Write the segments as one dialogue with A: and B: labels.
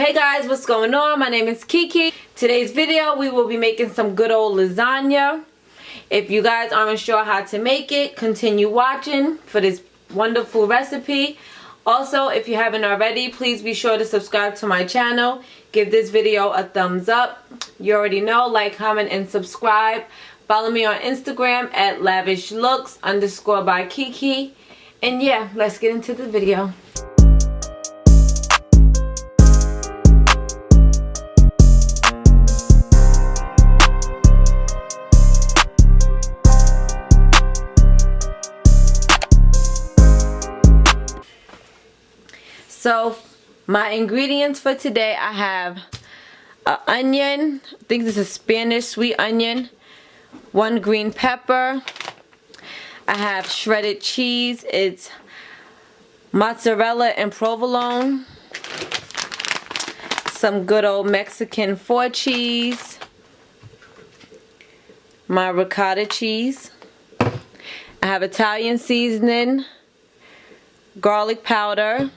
A: Hey guys, what's going on? My name is Kiki. Today's video we will be making some good old lasagna. If you guys aren't sure how to make it, continue watching for this wonderful recipe. Also, if you haven't already, please be sure to subscribe to my channel. Give this video a thumbs up. You already know, like, comment, and subscribe. Follow me on Instagram at lavishlooks_by Kiki. And yeah, let's get into the video. So my ingredients for today, I have an onion, I think this is Spanish sweet onion, 1 green pepper, I have shredded cheese, it's mozzarella and provolone, some good old Mexican 4 cheese, my ricotta cheese, I have Italian seasoning, garlic powder,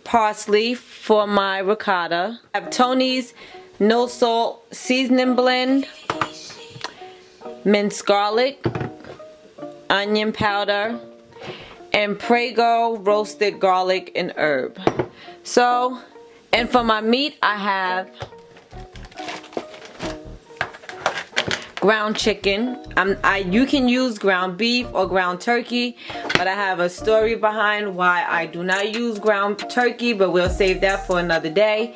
A: parsley for my ricotta. I have Tony's no salt seasoning blend, minced garlic, onion powder, and PREGO roasted garlic and herb. So, and for my meat I have ground chicken. You can use ground beef or ground turkey, but I have a story behind why I do not use ground turkey, but we'll save that for another day.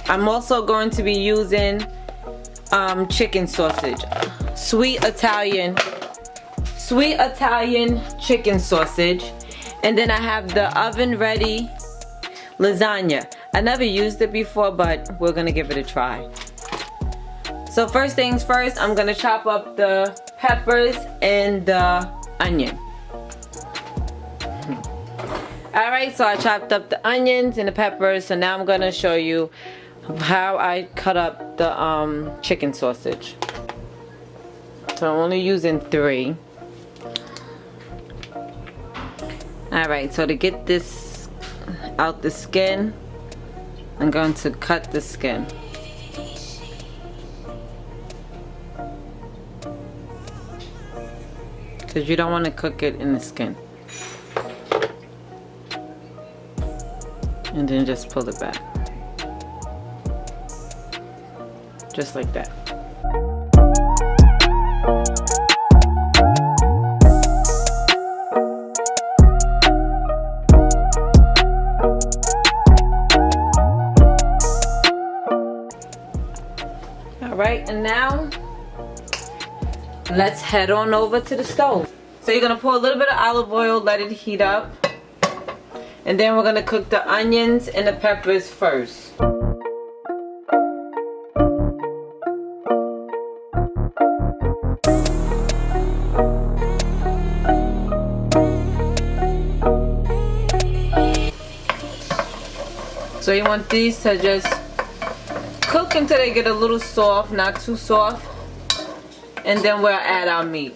A: I'm also going to be using chicken sausage, sweet Italian chicken sausage, and then I have the oven ready lasagna. I never used it before, but we're gonna give it a try. So first things first, I'm gonna chop up the peppers and the onion. Alright, so I chopped up the onions and the peppers, so now I'm gonna show you how I cut up the chicken sausage. So I'm only using 3. Alright, so to get this out the skin, I'm going to cut the skin. Because you don't want to cook it in the skin. And then just pull it back. Just like that. Alright, and now let's head on over to the stove. So you're going to pour a little bit of olive oil, let it heat up. And then we're going to cook the onions and the peppers first. So you want these to just cook until they get a little soft, not too soft. And then we'll add our meat.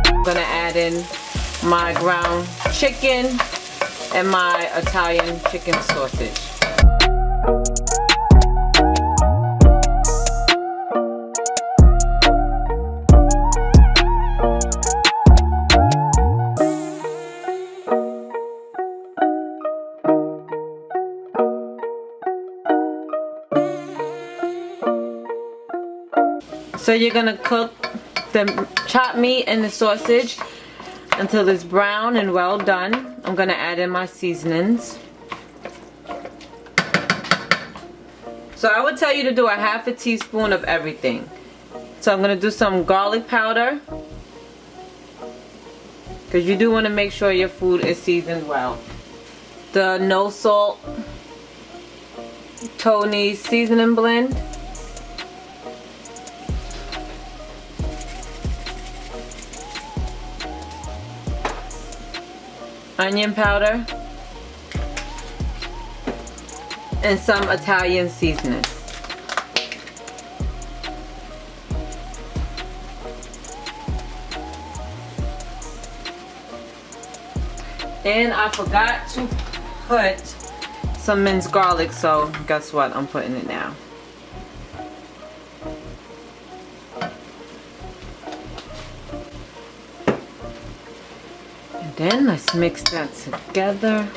A: I'm gonna add in my ground chicken and my Italian chicken sausage. So you're gonna cook the chopped meat and the sausage until it's brown and well done. I'm gonna add in my seasonings. So I would tell you to do a ½ teaspoon of everything. So I'm gonna do some garlic powder, because you do want to make sure your food is seasoned well. The no salt Tony's seasoning blend. Onion powder, and some Italian seasoning. And I forgot to put some minced garlic, so guess what? I'm putting it now. And then let's mix that together.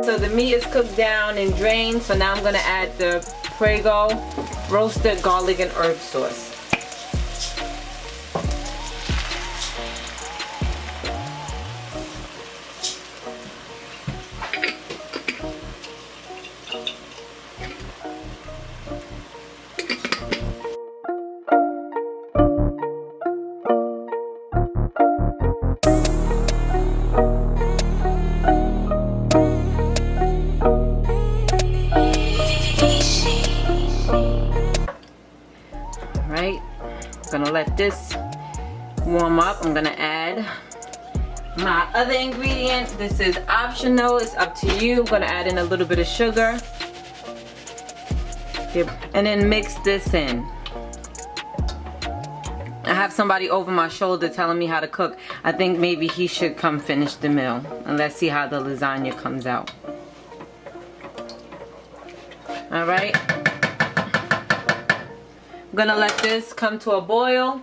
A: So the meat is cooked down and drained, so now I'm going to add the PREGO roasted garlic and herb sauce. I'm gonna let this warm up. I'm gonna add my other ingredient. This is optional, it's up to you. I'm gonna add in a little bit of sugar and then mix this in. I have somebody over my shoulder telling me how to cook. I think maybe he should come finish the meal, and let's see how the lasagna comes out. All right, I'm gonna let this come to a boil,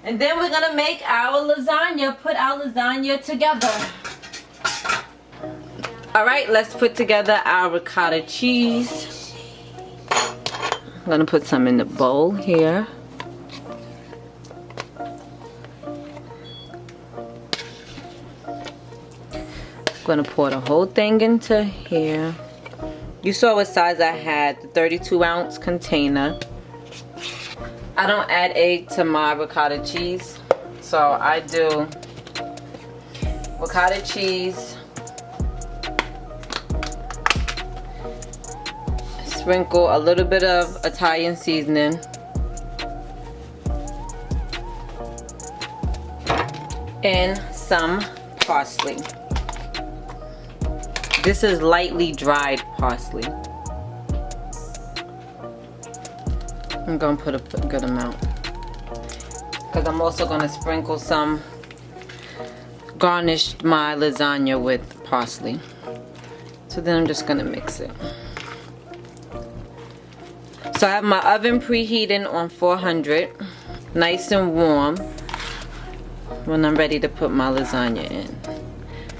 A: and then we're gonna make our lasagna, put our lasagna together. All right, let's put together our ricotta cheese. I'm gonna put some in the bowl here. I'm gonna pour the whole thing into here. You saw what size I had, the 32-ounce container. I don't add egg to my ricotta cheese, so I do ricotta cheese, sprinkle a little bit of Italian seasoning, and some parsley. This is lightly dried parsley. I'm gonna put a good amount, because I'm also gonna sprinkle some, garnish my lasagna with parsley. So then I'm just gonna mix it. So I have my oven preheating on 400, nice and warm, when I'm ready to put my lasagna in.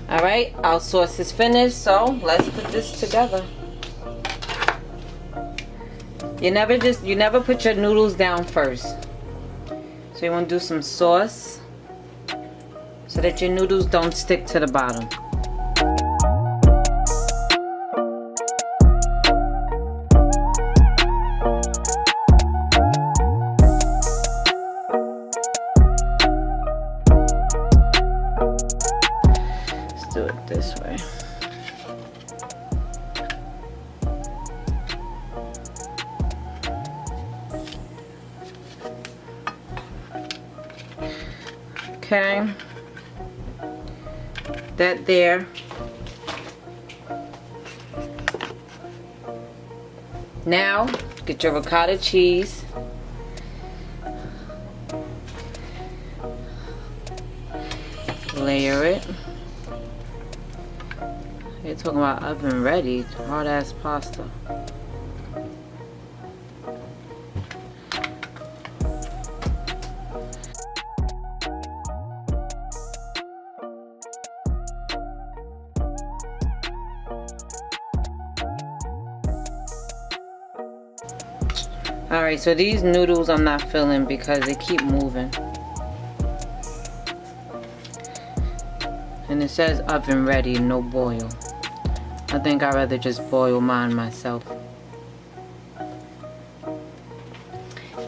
A: All right, our sauce is finished, so let's put this together. You never put your noodles down first. So you want to do some sauce so that your noodles don't stick to the bottom. Let's do it this way. Okay, that there. Now, get your ricotta cheese. Layer it. You're talking about oven ready, hard ass pasta. Alright, so these noodles I'm not filling because they keep moving. And it says oven ready, no boil. I think I'd rather just boil mine myself.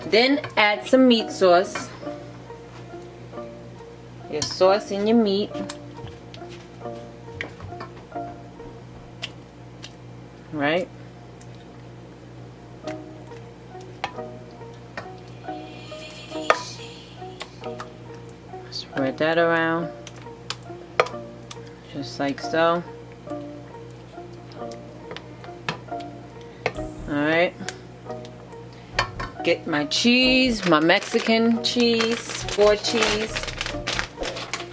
A: Then add some meat sauce. Your sauce and your meat. Right? Spread that around. Just like so. Alright. Get my cheese, my Mexican cheese, 4 cheese,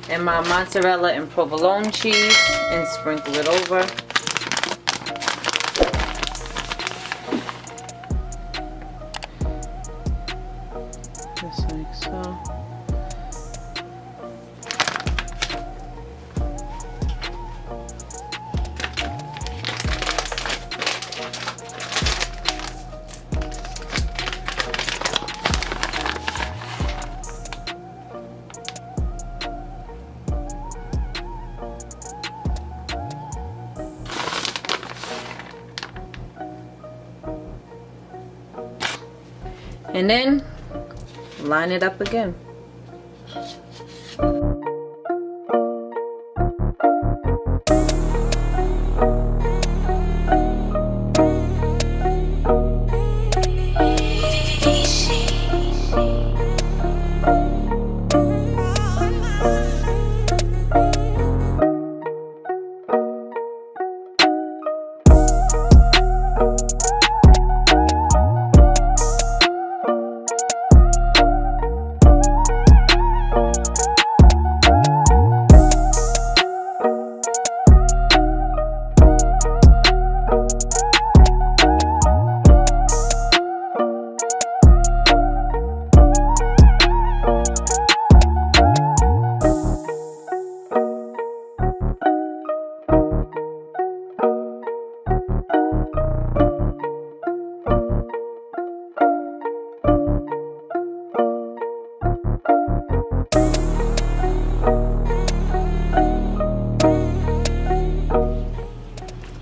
A: and my mozzarella and provolone cheese, and sprinkle it over. Just like so. And then line it up again.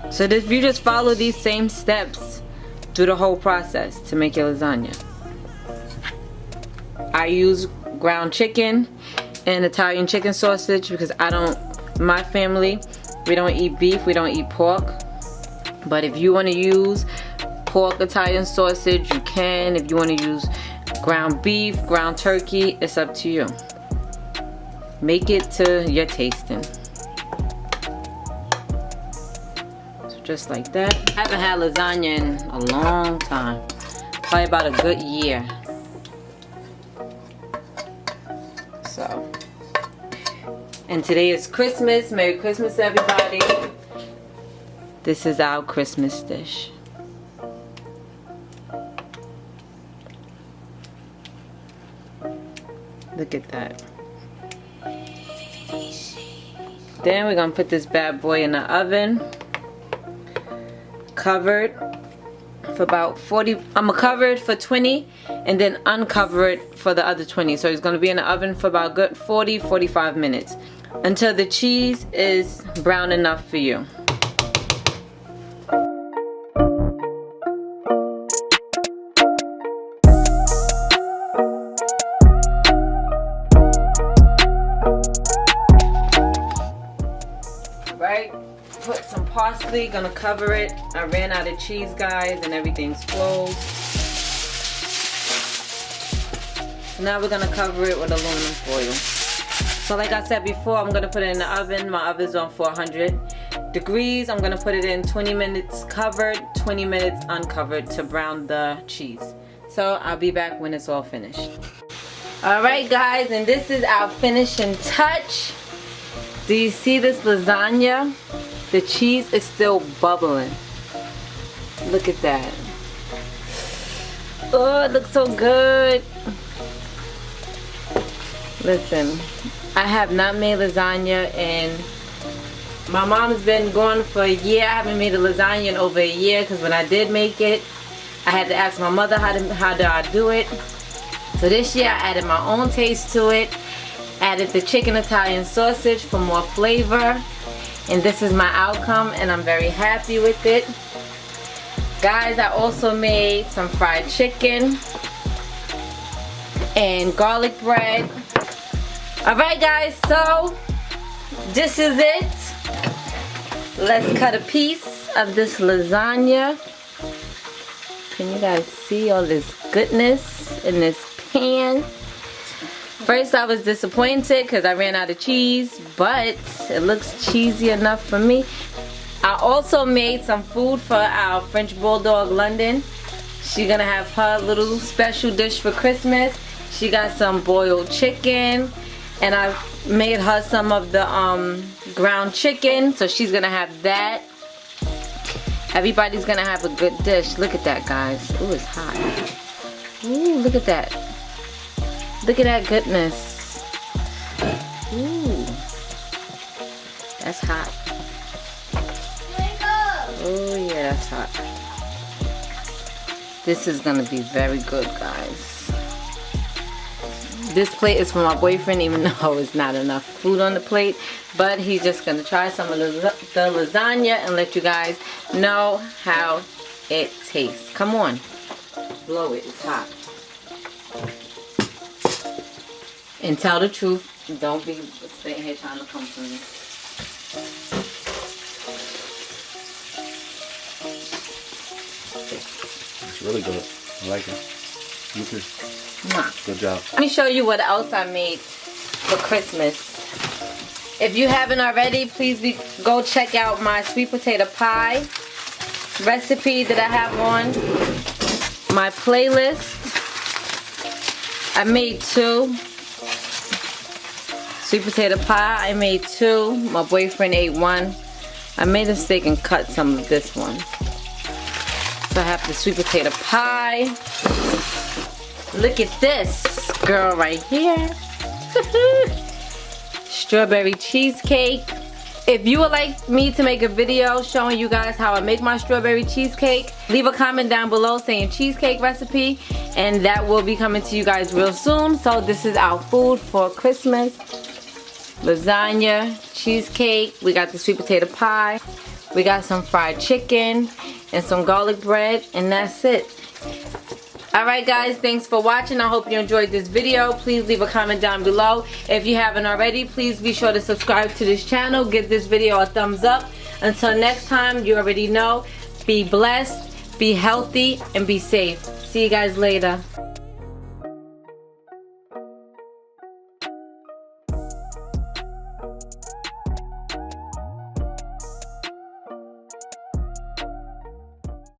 A: So if you just follow these same steps through the whole process to make your lasagna. I use ground chicken and Italian chicken sausage because my family, we don't eat beef, we don't eat pork. But if you want to use pork Italian sausage, you can. If you want to use ground beef, ground turkey, it's up to you. Make it to your tasting. Just like that. I haven't had lasagna in a long time. Probably about a good year. So. And today is Christmas. Merry Christmas, everybody. This is our Christmas dish. Look at that. Then we're gonna put this bad boy in the oven. Covered for about 40. I'm gonna cover it for 20 and then uncover it for the other 20. So it's gonna be in the oven for about good 40-45 minutes until the cheese is brown enough for you. Right? Put some parsley, gonna cover it. I ran out of cheese, guys, and everything's closed. So now we're gonna cover it with aluminum foil. So like I said before, I'm gonna put it in the oven. My oven's on 400 degrees. I'm gonna put it in 20 minutes covered, 20 minutes uncovered to brown the cheese. So I'll be back when it's all finished. Alright guys, and this is our finishing touch. Do you see this lasagna? The cheese is still bubbling. Look at that. Oh, it looks so good. Listen, I have not made lasagna and my mom's been gone for a year. I haven't made a lasagna in over a year because when I did make it, I had to ask my mother how do I do it. So this year I added my own taste to it. Added the chicken Italian sausage for more flavor. And this is my outcome and I'm very happy with it. Guys, I also made some fried chicken and garlic bread. Alright guys, so this is it. Let's cut a piece of this lasagna. Can you guys see all this goodness in this pan? First I was disappointed because I ran out of cheese, but it looks cheesy enough for me. I also made some food for our French Bulldog London. She's gonna have her little special dish for Christmas. She got some boiled chicken, and I made her some of the ground chicken, so she's gonna have that. Everybody's gonna have a good dish. Look at that, guys. Ooh, it's hot. Ooh, look at that. Look at that goodness. Ooh, that's hot. Oh yeah, that's hot. This is gonna be very good, guys. This plate is for my boyfriend, even though it's not enough food on the plate. But he's just gonna try some of the lasagna and let you guys know how it tastes. Come on, blow it, it's hot. And tell the truth, don't be sitting here trying to come for me.
B: It's really good. I like it. You too. Good job.
A: Let me show you what else I made for Christmas. If you haven't already, please go check out my sweet potato pie recipe that I have on my playlist. I made 2. Sweet potato pie, I made 2. My boyfriend ate 1. I made a mistake and cut some of this one. So I have the sweet potato pie. Look at this girl right here. Strawberry cheesecake. If you would like me to make a video showing you guys how I make my strawberry cheesecake, leave a comment down below saying cheesecake recipe, and that will be coming to you guys real soon. So this is our food for Christmas. Lasagna, cheesecake, we got the sweet potato pie, we got some fried chicken and some garlic bread, and that's it. Alright guys, thanks for watching. I hope you enjoyed this video. Please leave a comment down below. If you haven't already, please be sure to subscribe to this channel. Give this video a thumbs up. Until next time, you already know, be blessed, be healthy, and be safe. See you guys later.